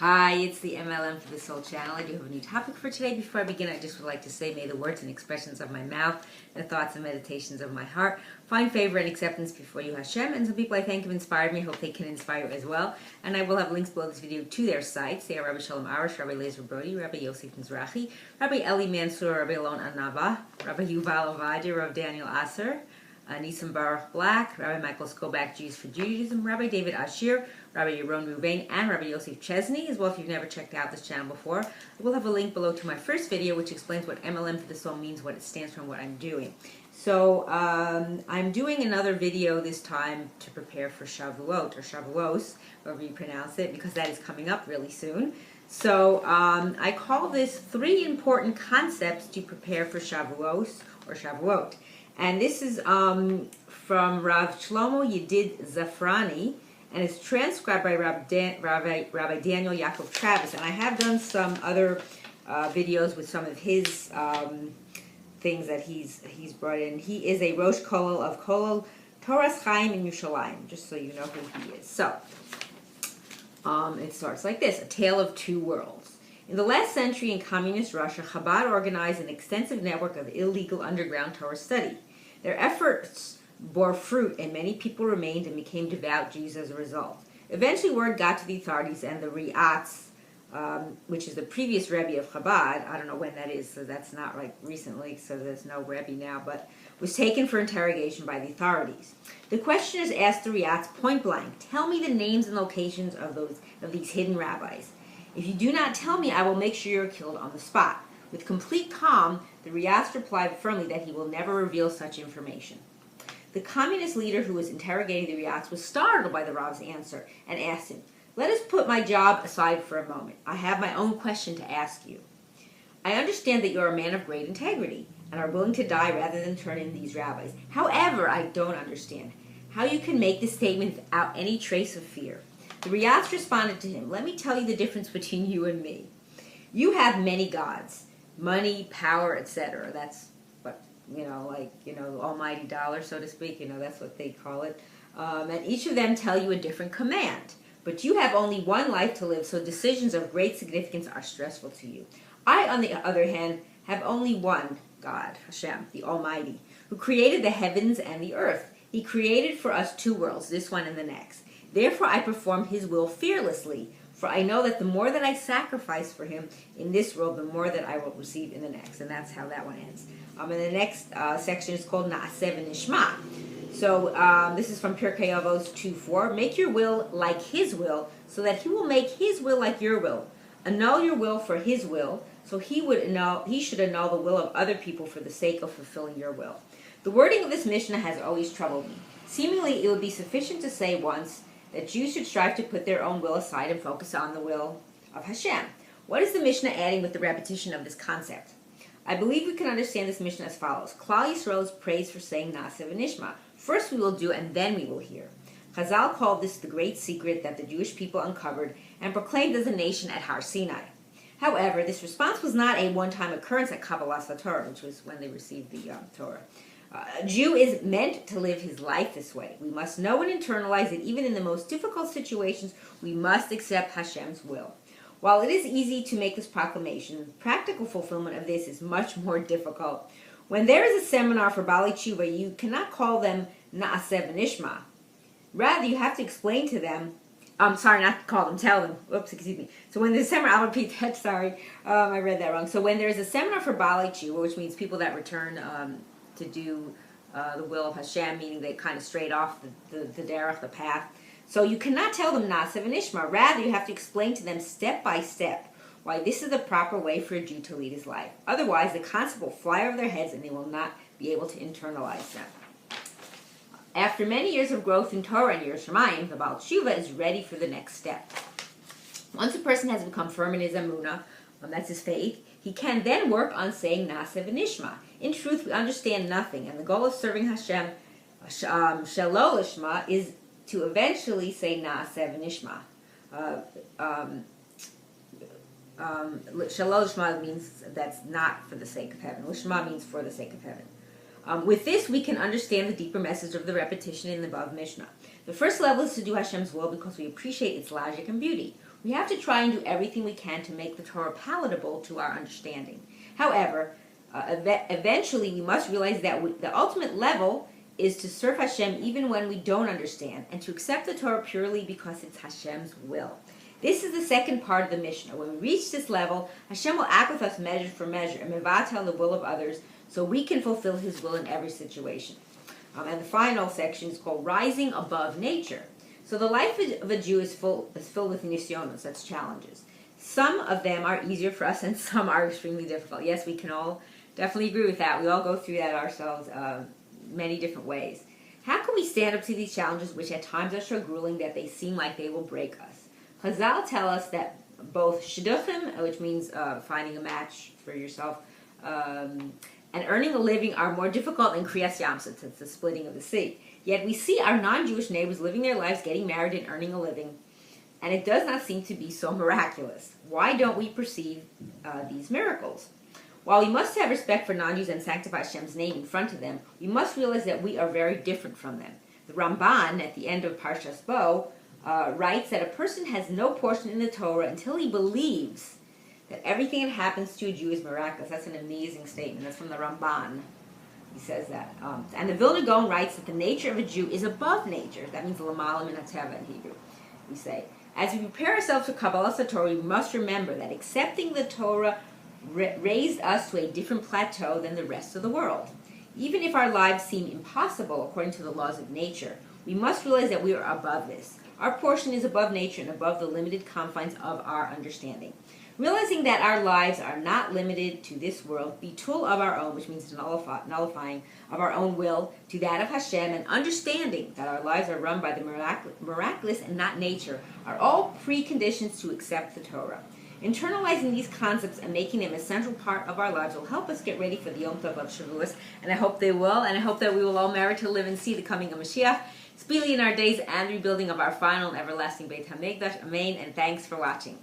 Hi, it's the M.L.M for the Soul channel. I do have a new topic for today. Before I begin, I just would like to say, may the words and expressions of my mouth, the thoughts and meditations of my heart find favor and acceptance before you, Hashem. And some people I think have inspired me. Hope they can inspire you as well. And I will have links below this video to their sites. They are Rabbi Shalom Arush, Rabbi Lezer Brody, Rabbi Yosef Mizrahi, Rabbi Eli Mansour, Rabbi Alon Anava, Rabbi Yuval Ovadia, Rabbi Daniel Asser, Nisim Baruch Black, Rabbi Michael Skobach, Jews for Judaism, Rabbi David Ashir, Rabbi Yaron Ruvain, and Rabbi Yosef Chesney. As well, if you've never checked out this channel before, I will have a link below to my first video, which explains what M.L.M for the Soul means, what it stands for, and what I'm doing. So, I'm doing another video this time to prepare for Shavuot, or Shavuos, however you pronounce it, because that is coming up really soon. So, I call this 3 important concepts to prepare for Shavuos, or Shavuot. And this is from Rav Shlomo Yedid Zafrani, and it's transcribed by Rabbi Daniel Yaakov Travis. And I have done some other videos with some of his things that he's brought in. He is a Rosh Kollel of Kollel Torah's Chaim in Yerushalayim, just so you know who he is. So, it starts like this: A Tale of Two Worlds. In the last century in communist Russia, Chabad organized an extensive network of illegal underground Torah study. Their efforts bore fruit, and many people remained and became devout Jews as a result. Eventually, word got to the authorities, and the Riatz, which is the previous Rebbe of Chabad, I don't know when that is, so that's not like recently, so there's no Rebbe now, but was taken for interrogation by the authorities. The questioners asked the Riatz point blank, "Tell me the names and locations of these hidden rabbis. If you do not tell me, I will make sure you're killed on the spot." With complete calm, the Riatz replied firmly that he will never reveal such information. The communist leader who was interrogating the Riatz was startled by the Rav's answer and asked him, "Let us put my job aside for a moment. I have my own question to ask you. I understand that you are a man of great integrity and are willing to die rather than turn in these rabbis. However, I don't understand how you can make this statement without any trace of fear." The Riatz responded to him, "Let me tell you the difference between you and me. You have many gods, money, power, etc. That's what, almighty dollar, so to speak. That's what they call it. And each of them tell you a different command. But you have only one life to live, so decisions of great significance are stressful to you. I, on the other hand, have only one God, Hashem, the Almighty, who created the heavens and the earth. He created for us 2 worlds, this one and the next. Therefore I perform his will fearlessly, for I know that the more that I sacrifice for him in this world, the more that I will receive in the next." And that's how that one ends. And the next section is called Na'aseh v'nishma. So this is from Pirkei Avos 2:4. "Make your will like his will, so that he will make his will like your will. Annul your will for his will, so he should annul the will of other people for the sake of fulfilling your will." The wording of this Mishnah has always troubled me. Seemingly, it would be sufficient to say once that Jews should strive to put their own will aside and focus on the will of Hashem. What is the Mishnah adding with the repetition of this concept? I believe we can understand this Mishnah as follows. Klal Yisrael is praised for saying Na'aseh v'nishma. First we will do, and then we will hear. Chazal called this the great secret that the Jewish people uncovered and proclaimed as a nation at Har Sinai. However, this response was not a one-time occurrence at Kabbalas HaTorah, which was when they received the Torah. A Jew is meant to live his life this way. We must know and internalize that even in the most difficult situations, we must accept Hashem's will. While it is easy to make this proclamation, practical fulfillment of this is much more difficult. When there is a seminar for Bali Tshuva, you cannot call them Na'aseh v'nishma. Rather, you have to explain to them, not call them, tell them. Oops, excuse me. So when there's a seminar, I'll repeat that, sorry. I read that wrong. So when there's a seminar for Bali Tshuva, which means people that return to do the will of Hashem, meaning they kind of strayed off the derech, the path. So you cannot tell them Na'aseh v'nishma. Rather, you have to explain to them step by step why this is the proper way for a Jew to lead his life. Otherwise, the concept will fly over their heads and they will not be able to internalize them. After many years of growth in Torah and Yerushalayim, the Baal Tshuva is ready for the next step. Once a person has become firm in his emunah, that's his faith, he can then work on saying Na'aseh v'nishma. In truth, we understand nothing, and the goal of serving Hashem, Shelo Lishma, is to eventually say Na'aseh v'nishma. Shelo Lishma means that's not for the sake of heaven. Lishma means for the sake of heaven. With this, we can understand the deeper message of the repetition in the above Mishnah. The first level is to do Hashem's will because we appreciate its logic and beauty. We have to try and do everything we can to make the Torah palatable to our understanding. However, eventually we must realize that the ultimate level is to serve Hashem even when we don't understand, and to accept the Torah purely because it's Hashem's will. This is the second part of the Mishnah. When we reach this level, Hashem will act with us measure for measure, and mevatel the will of others, so we can fulfill His will in every situation. And the final section is called Rising Above Nature. So the life of a Jew is filled with nisyonos, that's challenges. Some of them are easier for us, and some are extremely difficult. Yes, we can all definitely agree with that. We all go through that ourselves many different ways. How can we stand up to these challenges, which at times are so grueling that they seem like they will break us? Chazal tell us that both shidduchim, which means finding a match for yourself, and earning a living are more difficult than kriyas yamsut, it's the splitting of the sea. Yet we see our non-Jewish neighbors living their lives, getting married and earning a living, and it does not seem to be so miraculous. Why don't we perceive these miracles? While we must have respect for non-Jews and sanctify Hashem's name in front of them, we must realize that we are very different from them. The Ramban, at the end of Parshas Bo, writes that a person has no portion in the Torah until he believes that everything that happens to a Jew is miraculous. That's an amazing statement. That's from the Ramban. He says that. And the Vilna Gaon writes that the nature of a Jew is above nature. That means l'malam min hateva in Hebrew, we say. As we prepare ourselves for Kabbalas Torah, we must remember that accepting the Torah raised us to a different plateau than the rest of the world. Even if our lives seem impossible according to the laws of nature, we must realize that we are above this. Our portion is above nature and above the limited confines of our understanding. Realizing that our lives are not limited to this world, bitul of our own, which means nullifying of our own will to that of Hashem, and understanding that our lives are run by the miraculous and not nature, are all preconditions to accept the Torah. Internalizing these concepts and making them a central part of our lives will help us get ready for the Yom Tov of Shavuos, and I hope they will, and I hope that we will all merit to live and see the coming of Mashiach, speedily in our days, and rebuilding of our final and everlasting Beit HaMikdash. Amen, and thanks for watching.